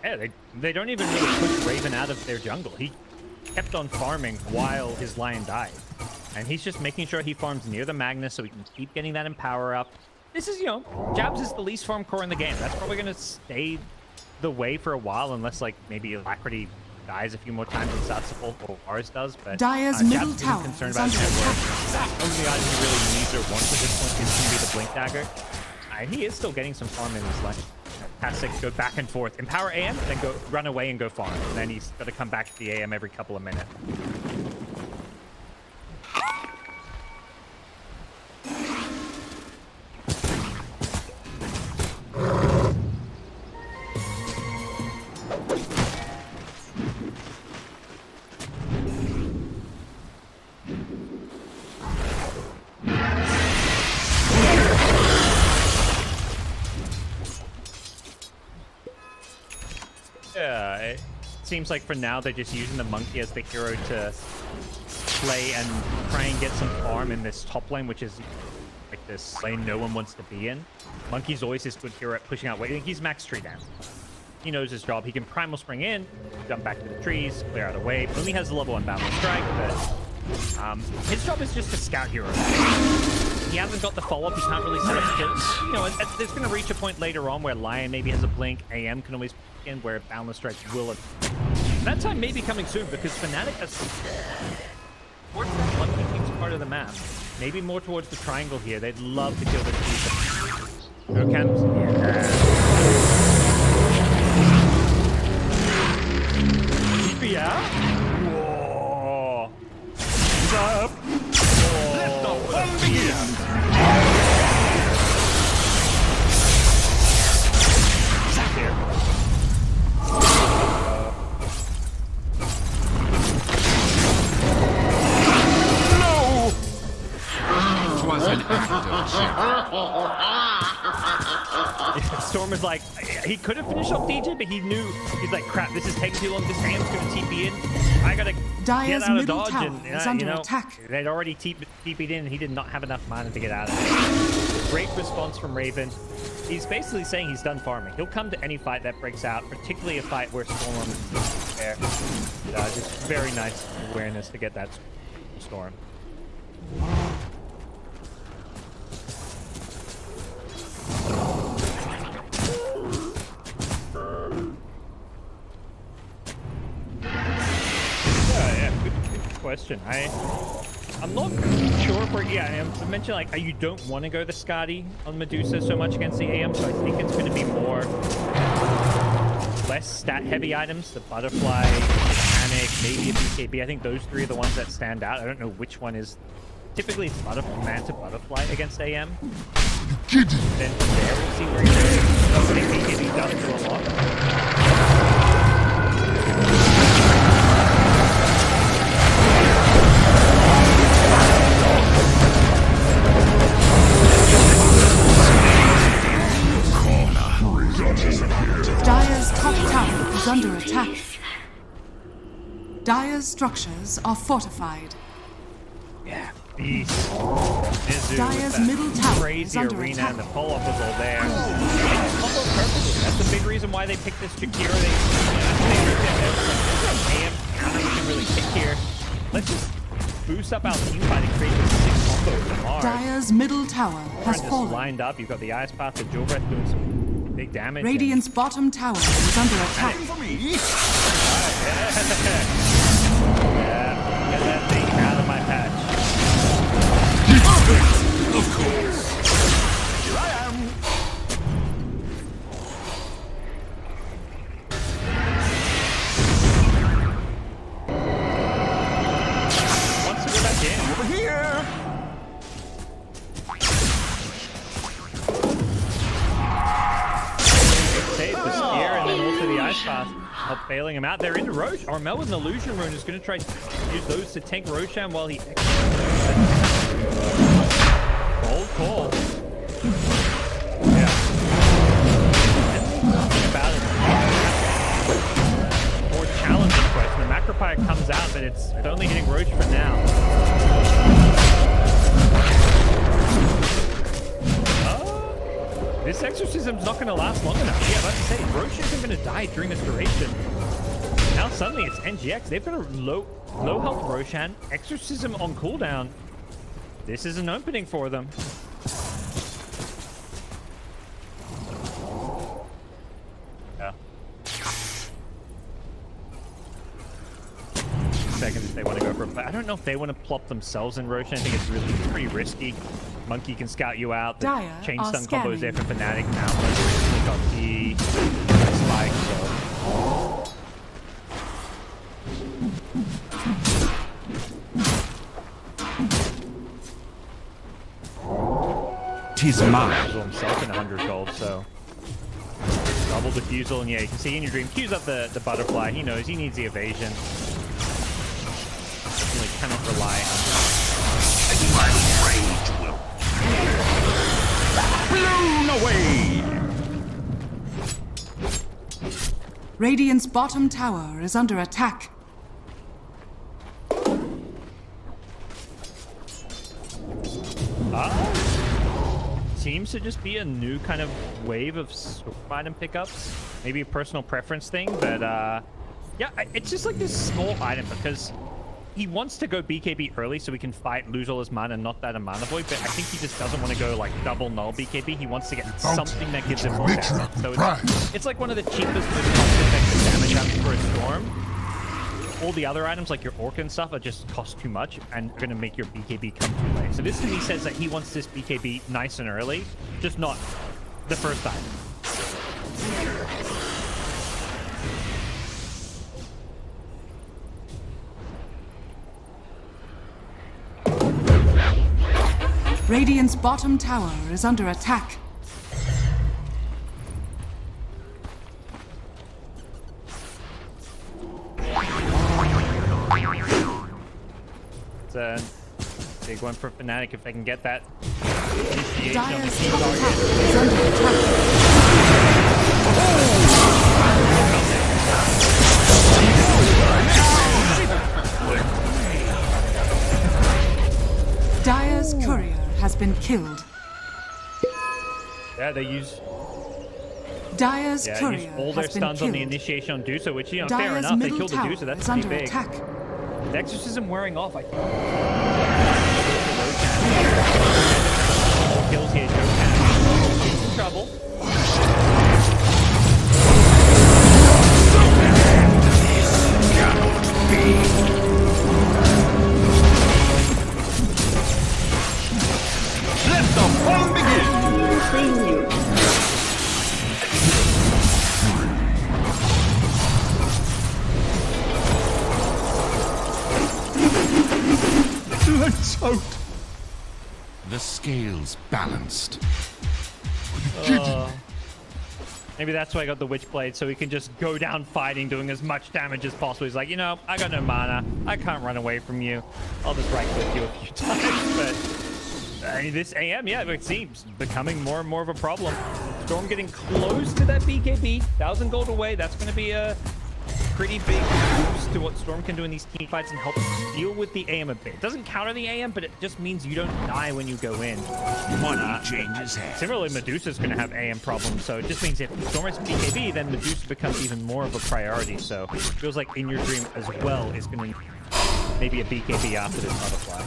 Yeah, they don't even really push Raven out of their jungle. He kept on farming while his Lion died. And he's just making sure he farms near the Magnus so he can keep getting that Empower up. This is, you know, Jabs is the least farm core in the game. That's probably going to stay the way for a while, unless, like, maybe Alacrity dies a few more times and starts to pull, or ours does. But Dire's middle tower concerned is about under attack. the only item he really needs or wants at this point is going to be the Blink Dagger. And he is still getting some farm in his life. Fantastic. Go back and forth. Empower AM, then go run away and go farm. And then he's got to come back to the AM every couple of minutes. Yeah, it seems like for now they're just using the Monkey as the hero to play and try and get some farm in this top lane, which is like this lane no one wants to be in. Monkey's always this good hero at pushing out waiting. He's max tree down. He knows his job. He can Primal Spring in, jump back to the trees, clear out a wave. Only has the level 1 Boundless Strike, but his job is just to scout hero. He hasn't got the follow-up. He can't really set up skills. You know, there's going to reach a point later on where Lion maybe has a blink. AM can always in where Boundless Strike will. That time may be coming soon because FNATIC has towards that Monkey King's part of the map. Maybe more towards the triangle here. They'd love to kill the trees. No camps. Yeah. Whoa. What's up? Let the fun begin. No! It was an Storm is like, he could have finished off DJ, but he knew, he's like, crap, this is taking too long. This hand's going to TP in. I got to get out of dodge. And, you know, they'd already TP'd in, and he did not have enough mana to get out of it. Great response from Raven. He's basically saying he's done farming. He'll come to any fight that breaks out, particularly a fight where Storm is there. Just very nice awareness to get that Storm. Good question. I'm not sure if we're, I mentioned like you don't want to go the Scotty on Medusa so much against the AM, so I think it's going to be more less stat heavy items, the butterfly, mechanic, maybe a BKB. I think those three are the ones that stand out. I don't know which one is. Typically it's Manta Butterfly against AM. Then from there we'll see where he's going. I think BKB does do a lot. Dire's top tower is under attack. Dire's structures are fortified. Yeah, beast. Dire's middle tower crazy is under arena attack. and the follow-up was all there. They just comboed perfectly. That's the big reason why they picked this Jakira. They looked at it. AM counter we can really kick here. Let's just boost up our team fight and create this sick combo from Mars. Dire's middle tower has fallen. Lined up. You've got the Ice Path, the Jewel Breath doing some big damage. Radiant's bottom tower is under attack. Yeah, get that thing out of my patch. Of course. Here I am. Wants to go back in. Over here. Save the spear and then also the Ice Path. Help bailing him out. They're into Roche. Armel with an Illusion Rune is going to try to use those to tank Roshan while he... Bold call. Yeah. About it. More challenging question. The Macropire comes out, but it's only hitting Roche for now. This this exorcism's not going to last long enough. Yeah, let's say Roche isn't going to die during this duration. Now suddenly it's NGX. They've got a low health Roshan. Exorcism on cooldown. This is an opening for them. Yeah. Seconds if they want to go for it. But I don't know if they want to plop themselves in Roshan. I think it's really pretty risky. Monkey can scout you out. The Dire chain are stun combo is there for scanning. FNATIC now. But got the spike, so. Tis mine. Himself in 100 gold, so double defusal, and yeah, you can see in your dream, cues up the butterfly. He knows he needs the evasion. Really cannot rely on Rage will blown away. Radiant's bottom tower is under attack. Seems to just be a new kind of wave of item pickups. Maybe a personal preference thing, but yeah, it's just like this small item because he wants to go BKB early so he can fight, lose all his mana, and not that a mana void, but I think he just doesn't want to go like double null BKB. He wants to get something that gives him more damage. So it's like one of the cheapest, most cost-effective damage items for a storm. All the other items like your Orc and stuff are just cost too much and are going to make your BKB come too late. So this to me says that he wants this BKB nice and early, just not the first item. Radiant's bottom tower is under attack. It's a big one for FNATIC if they can get that. Dire's top tower is under attack. Dire's courier has been killed. Yeah, they use Dire's use courier all their has been stuns on the killed. initiation on Dusa, which, you know, fair Dire's enough. They middle killed the tower Dusa. That's is pretty under big. attack. The exorcism wearing off, I think. Kills here, Joe. He's in trouble. Let the fun begin. Lights out. The scales balanced. Maybe that's why I got the Witchblade, so he can just go down fighting, doing as much damage as possible. He's like, you know, I got no mana. I can't run away from you. I'll just right-click you a few times, but this AM, yeah, it seems becoming more and more of a problem. Storm getting close to that BKB. 1,000 gold away. That's going to be a pretty big boost to what Storm can do in these team fights and help deal with the AM a bit. It doesn't counter the AM, but it just means you don't die when you go in. Money changes hands. Similarly, Medusa's going to have AM problems, so it just means if Storm has BKB, then Medusa becomes even more of a priority. So it feels like In Your Dream as well is going to maybe a BKB after this butterfly.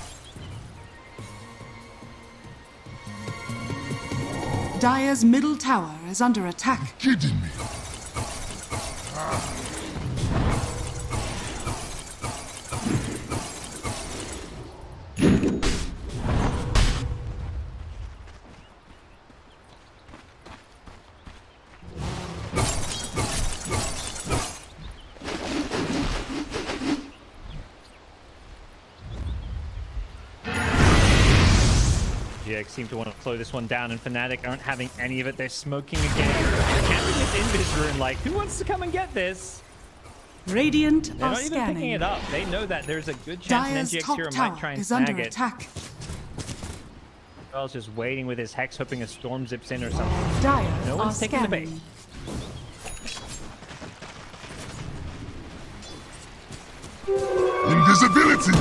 Dire's middle tower is under attack. Kidding me? GX seem to want to slow this one down, and FNATIC aren't having any of it. They're smoking again. They're camping this invis room like, who wants to come and get this? Radiant They're are not even picking scanning. it up. They know that there's a good chance Dire's an NGX top hero might tower try and is under snag it. attack. Bell's just waiting with his Hex, hoping a Storm zips in or something. Dire No are one's taking the bait. scanning. Invisibility!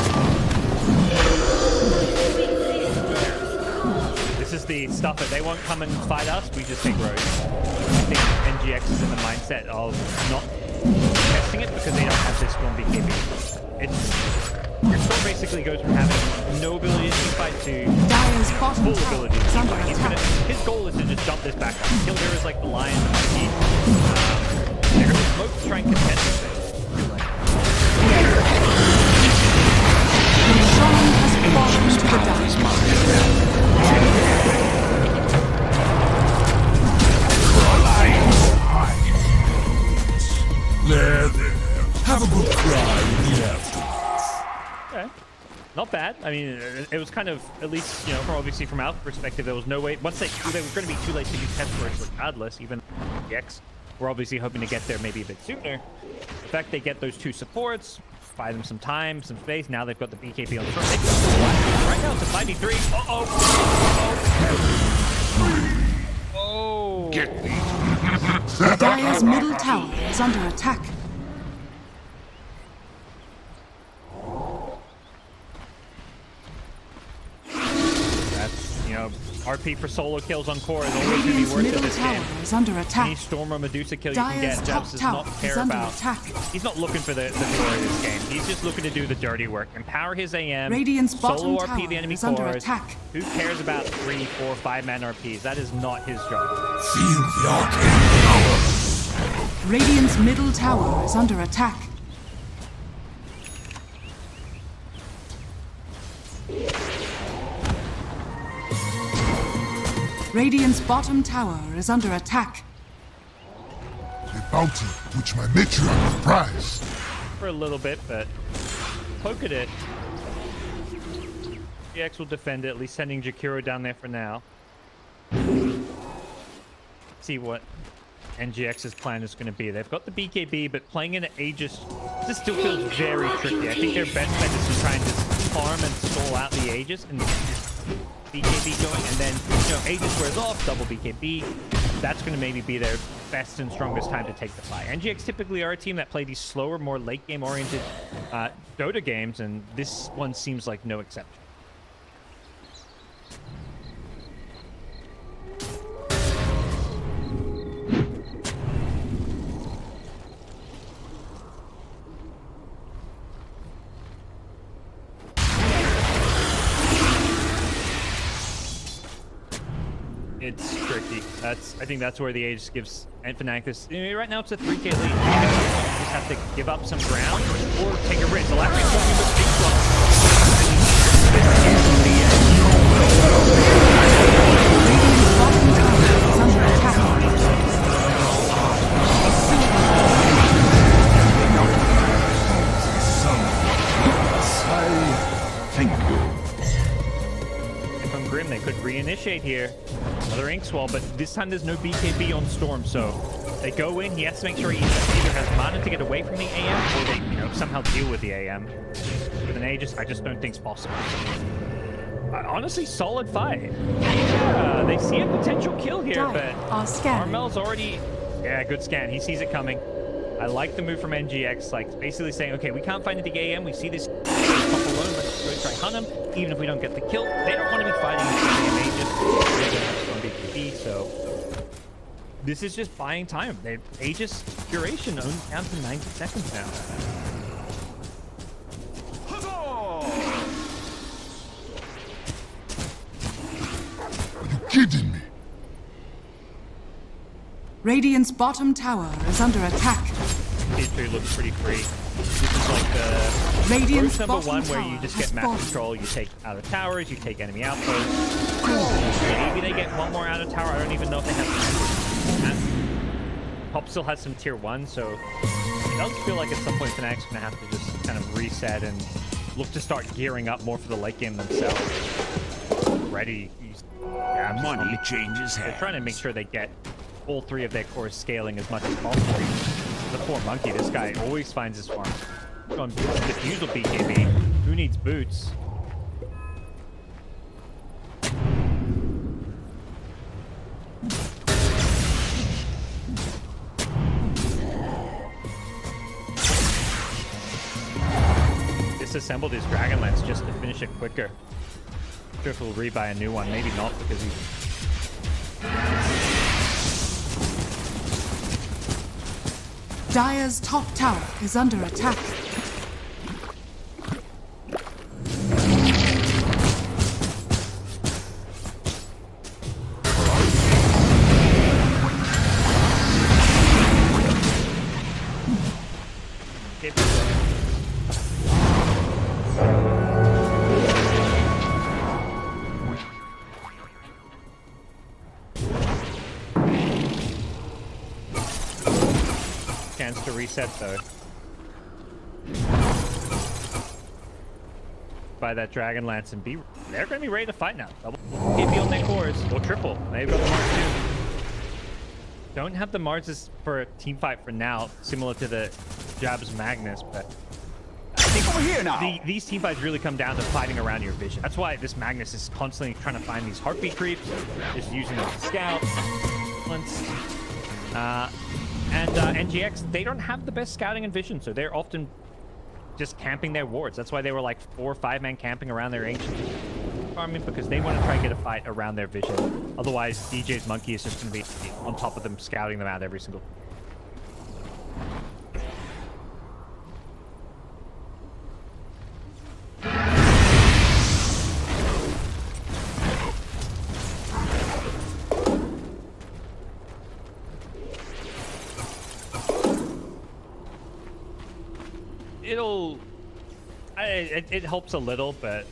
This is the stuff that they won't come and fight us. We just take roads. I think NGX is in the mindset of not testing it because they don't have this strong BKB. Your store basically goes from having no ability to fight to Dire's bottom full tower ability to is under fight. attack. His goal is to just dump this back up. Kill heroes like the lion, the monkey. They're going to smoke to try and contest this thing. Sean has fallen to the dark. There. Have a good cry in the aftermath. Okay. Not bad. I mean, it was kind of, at least, you know, obviously from our perspective, there was no way. Once they were going to be too late to use test works regardless, even X. We're obviously hoping to get there maybe a bit sooner. The fact they get those two supports, buy them some time, some space. Now they've got the BKB on the front. Right now it's a 5v3. Oh. Get me. Dire's middle tower is under attack. That's, you know, RP for solo kills on core is always going to be Radiant's worth it middle this tower game. is under Any attack. Storm or Medusa kill you can Dire's get, top Jabs does tower not is care under about. attack. He's not looking for the glory of this game. He's just looking to do the dirty work. Empower his AM, Radiant's bottom solo tower RP the enemy is under cores. attack. Who cares about 3, 4, 5-man RPs? That is not his job. Feel the arcane power. Radiant's middle tower is under attack. Radiant's bottom tower is under attack. The bounty which my matriarch prized. For a little bit, but poke at it. GX will defend it, at least sending Jakiro down there for now. See what NGX's plan is going to be. They've got the BKB, but playing in Aegis, this still feels very tricky. I think their best bet is to try and just farm and stall out the Aegis and get BKB going, and then, you know, Aegis wears off, double BKB. That's going to maybe be their best and strongest time to take the fight. NGX typically are a team that play these slower, more late game oriented Dota games, and this one seems like no exception. It's tricky. I think that's where the Aegis gives FNATIC this. Right now it's a 3K lead. You just have to give up some ground or take a risk. Electric going with big Thank you. From Grim, they could reinitiate here. Another ink swell, but this time there's no BKB on Storm, so they go in. He has to make sure he either has mana to get away from the AM, or they, you know, somehow deal with the AM. With an Aegis, I just don't think it's possible. Honestly, solid fight. Yeah, they see a potential kill here, but Armel's already... Yeah, good scan. He sees it coming. I like the move from NGX, like basically saying, okay, we can't find the AM. We see this pop alone. Let's go try hunt him. Even if we don't get the kill, they don't want to be fighting the AM Aegis. They're going to have some BKB, so this is just buying time. They Aegis duration only down to 90 seconds now. Are you kidding me? Radiant's bottom tower is under attack. History looks pretty free. This is like the Radiant's first number bottom one where tower you just has get map fallen. control. You take out of towers, you take enemy outposts. Maybe they get one more out of tower. I don't even know if they have. Pop still has some tier 1, so it does feel like at some point FNATIC's gonna have to just kind of reset and look to start gearing up more for the late game themselves. Ready. Yeah, Money changes they're hands. trying to make sure they get all 3 of their cores scaling as much as possible. The poor monkey, this guy always finds his farm. On defusal BKB. Who needs boots? Disassembled his Dragon Lance just to finish it quicker. Sure if he'll rebuy a new one. Maybe not because he's. Dire's top tower is under attack. Chance to reset though. By that Dragon Lance and B. They're going to be ready to fight now. Double KP on their cores. Or triple. They've got the Mars too. Don't have the Marses for a team fight for now, similar to the Jab's Magnus, but I think Over here now. these team fights really come down to fighting around your vision. That's why this Magnus is constantly trying to find these heartbeat creeps, just using them to scout. And NGX, they don't have the best scouting and vision, so they're often just camping their wards. That's why they were like 4 or 5 man camping around their ancient farming, because they want to try and get a fight around their vision. Otherwise, DJ's monkey is just going to be on top of them, scouting them out every single. It helps a little, but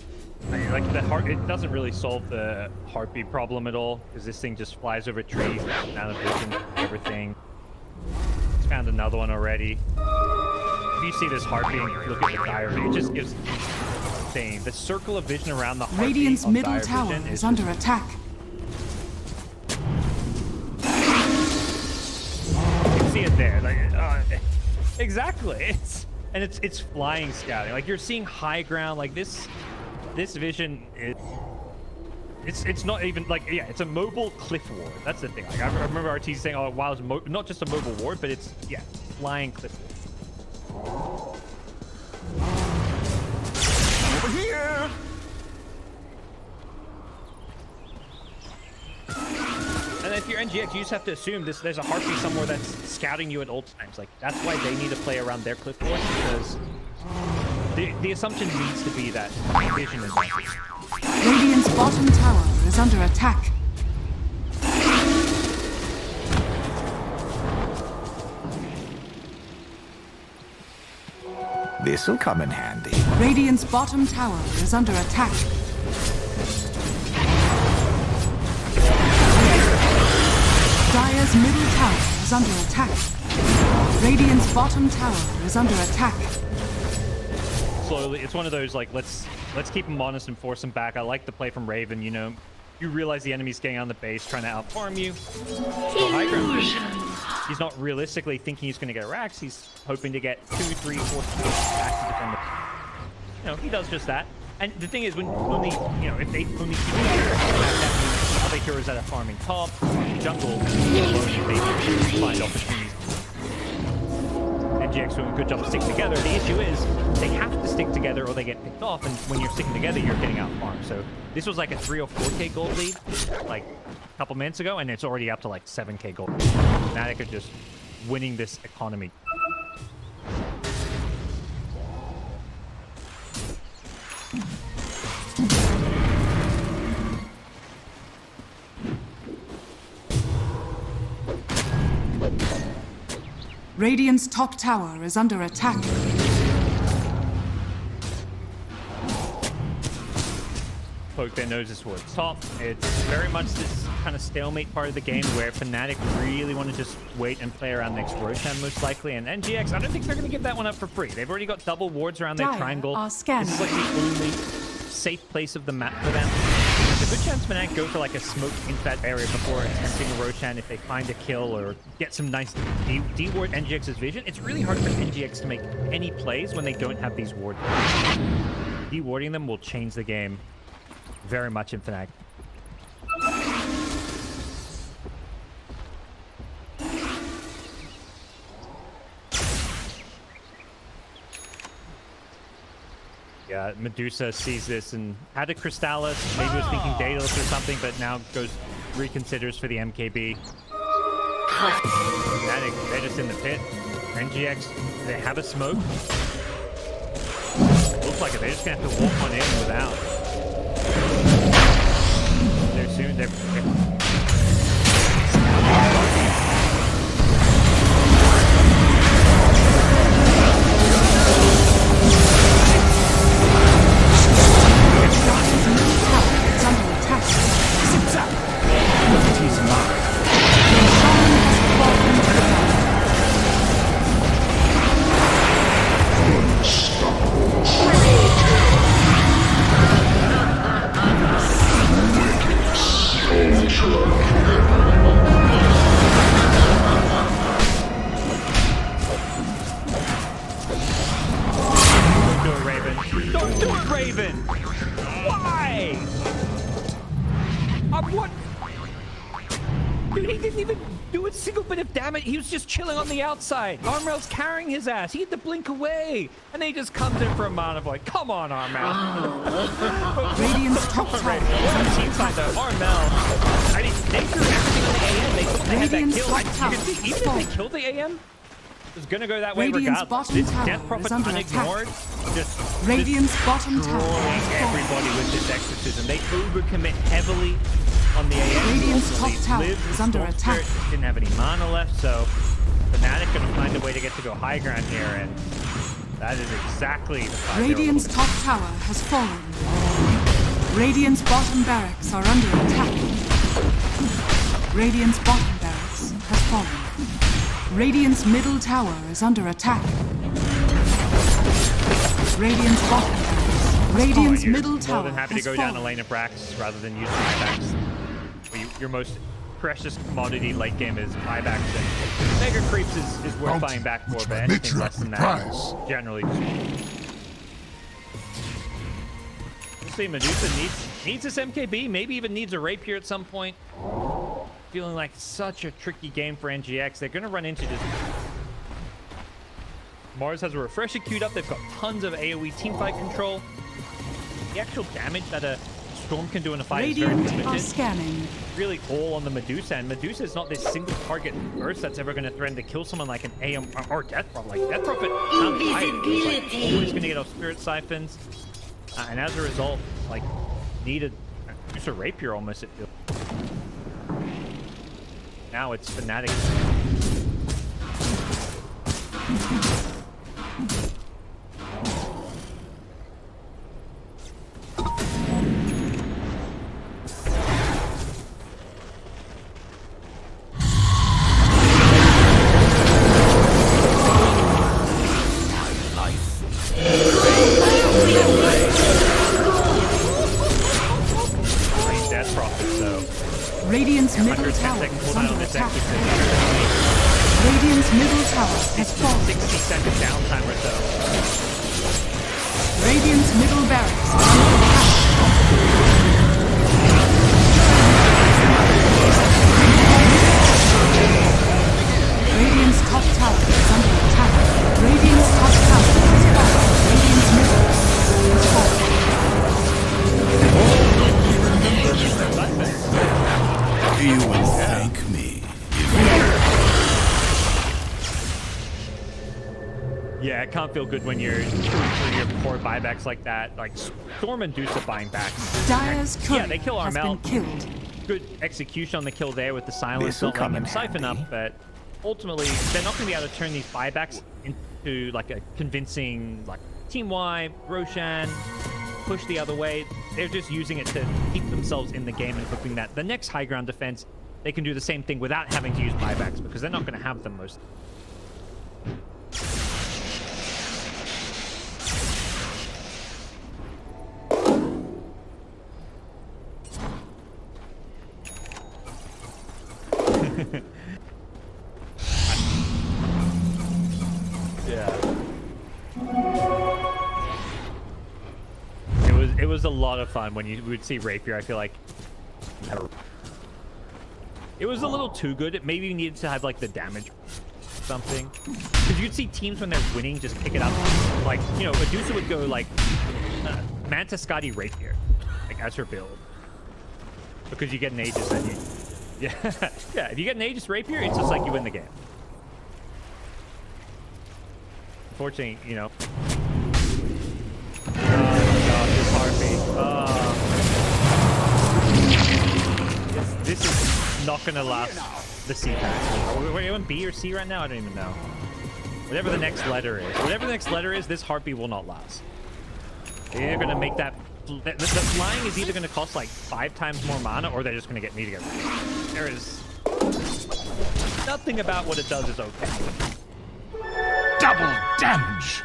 like it doesn't really solve the heartbeat problem at all, because this thing just flies over trees, out of vision, everything. It's found another one already. If you see this heartbeat, look at the diary. It just gives insane. The circle of vision around the heartbeat. Radiant's on middle dire tower vision is under attack. You can see it there, like exactly. It's flying scouting. Like you're seeing high ground. Like this vision is it's not even like, yeah, it's a mobile cliff ward. That's the thing. Like I remember RT saying, oh wow, it's not just a mobile ward, but it's, yeah, flying cliff ward. Over here. And if you're NGX, you just have to assume there's a heartbeat somewhere that's scouting you at all times. Like that's why they need to play around their cliff ward, because the assumption needs to be that vision is there. Radiant's bottom tower is under attack. This'll come in handy. Radiant's bottom tower is under attack. Dire's middle tower is under attack. Radiant's bottom tower is under attack. Slowly, it's one of those like let's keep him honest and force him back. I like the play from Raven. You know, you realize the enemy's getting on the base, trying to outfarm you. So high ground. He's not realistically thinking he's going to get racks. He's hoping to get 2, 3, 4 back to defend the. You know, he does just that. And the thing is, when the if they keep other heroes that are farming top, jungle, they find opportunities. NGX doing a good job of sticking together. The issue is they have to stick together or they get picked off, and when you're sticking together, you're getting out farmed. So this was like a 3 or 4k gold lead, like a couple minutes ago, and it's already up to like 7k gold. FNATIC are just winning this economy. Radiant's top tower is under attack. Poke their noses towards top. It's very much this kind of stalemate part of the game where FNATIC really want to just wait and play around next Roshan most likely, and NGX, I don't think they're going to give that one up for free. They've already got double wards around their Dire triangle. are scanning. This is like the only safe place of the map for them. There's a good chance FNATIC go for like a smoke into that area before attempting a Roshan if they find a kill or get some nice de-ward NGX's vision. It's really hard for NGX to make any plays when they don't have these wards. De-warding them will change the game very much in FNATIC. Yeah, Medusa sees this and had a Crystallis, maybe was thinking Daedalus or something, but now reconsiders for the MKB. FNATIC, they're just in the pit. NGX, they have a smoke. Looks like it, they're just gonna have to walk on in without. They're Don't do it, Raven! Why? What? Dude, he didn't even do a single bit of damage. He was just chilling on the outside. Armrel's carrying his ass. He had to blink away. And then he just comes in for a mana of like, come on, Armel. Radiant's top tower. What a team fight though. Armel. I mean, they threw everything on the AM. They thought they had that Radiant's kill. top tower Even if they killed the AM, it was gonna go that way Radiant's regardless. bottom This tower Death Prophet is under unignored. attack. Just Radiant's bottom tower destroying has fallen. everybody with this exorcism. They overcommit heavily on the AM. Radiant's top Ultimately tower lived. is under Storm attack. Spirit didn't have any mana left, so FNATIC gonna find a way to get to go high ground here, and that is exactly the fight they were Radiant's looking top tower has fallen. Radiant's bottom barracks are under attack. Radiant's bottom barracks has fallen. Radiant's middle tower is under attack. Radiant's bottom barracks. Radiant's You're middle tower more than happy to has go down a fallen. lane of Brax rather than use buybacks. Your most precious commodity late game is buybacks, and Mega Creeps is worth buying back for, but anything less than that is generally just... We'll see, Medusa needs this MKB, maybe even needs a Rapier at some point. Feeling like such a tricky game for NGX. They're going to run into just... Mars has a refresher queued up. They've got tons of AoE teamfight control. The actual damage that a Storm can do in a fight is very Radiant are limited. scanning. Really all on the Medusa, and Medusa is not this single target burst that's ever going to threaten to kill someone like an AM or Death Prophet. Like Death Prophet can't hide. He's like always going to get off Spirit Siphons, and as a result, like needed Medusa Rapier almost. It feels. Now it's FNATIC. Death Prophet, so Radiant's middle 110 tower second is cooldown under on this attack. exorcism. Radiant's middle tower has fallen. 60-second downtime or so. Radiant's middle barracks is under attack. Radiant's top tower is under attack. Radiant's top tower has fallen. Radiant's middle has fallen. You will thank me. Yeah, it can't feel good when you're chewing through your poor buybacks like that. Like Storm and Medusa buying back. Dyer's courier they kill has Armel. been killed. Good execution on the kill there with the silence, This'll not letting come him in siphon handy. up, but ultimately they're not going to be able to turn these buybacks into like a convincing like team wide Roshan push the other way. They're just using it to keep themselves in the game and hoping that the next high ground defense they can do the same thing without having to use buybacks because they're not going to have them most. Yeah. It was a lot of fun when you would see Rapier. I feel like it was a little too good. It maybe needed to have like the damage something. Because you'd see teams when they're winning just pick it up. Like, you know, Medusa would go like Manta Scotty Rapier, like as her build. Because you get an Aegis and you... Yeah, yeah, if you get an Aegis Rapier, it's just like you win the game. Unfortunately, you know... Oh god, this heartbeat. This is not gonna last the C pack. Are we on B or C right now? I don't even know. Whatever the next letter is. Whatever the next letter is, this heartbeat will not last. They're gonna make that... The flying is either gonna cost like 5 times more mana, or they're just gonna get me together. There is... Nothing about what it does is okay. Double damage.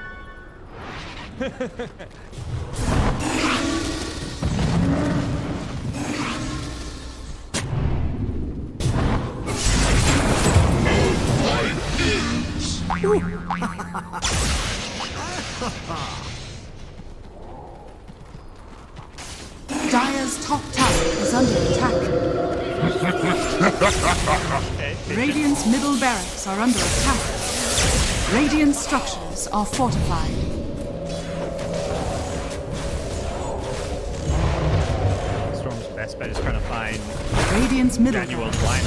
Dire's top tower is under attack. Radiant's middle barracks are under attack. Radiant structures are fortified. Storm's best bet is trying to find Radiant's middle Daniel's barracks. line.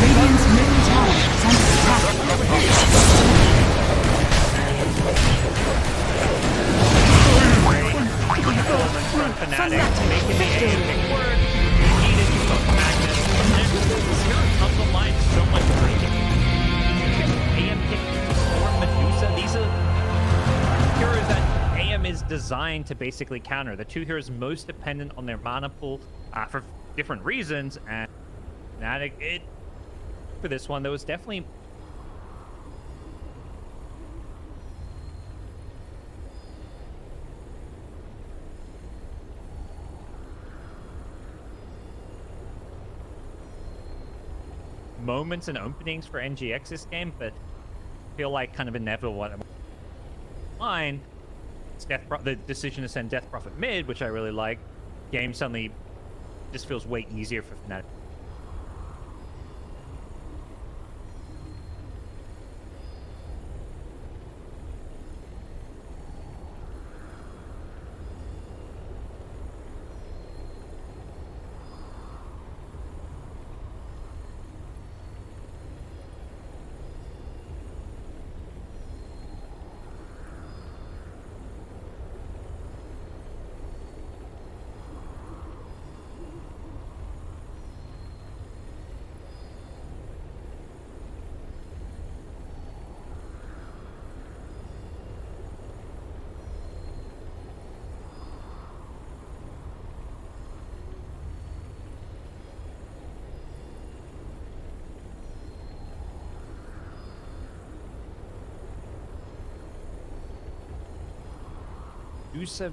Radiant's middle tower is under attack. FNATIC making the aim work. You need it, you got Magnus. Zero comes online so much breaking. AM pick Storm Medusa. These are heroes that AM is designed to basically counter. The two heroes most dependent on their mana pool for different reasons, and FNATIC, for this one, there was definitely moments and openings for NGX this game, but I feel like kind of inevitable. Line, it's the decision to send Death Prophet mid, which I really like. Game suddenly just feels way easier for FNATIC. Rusev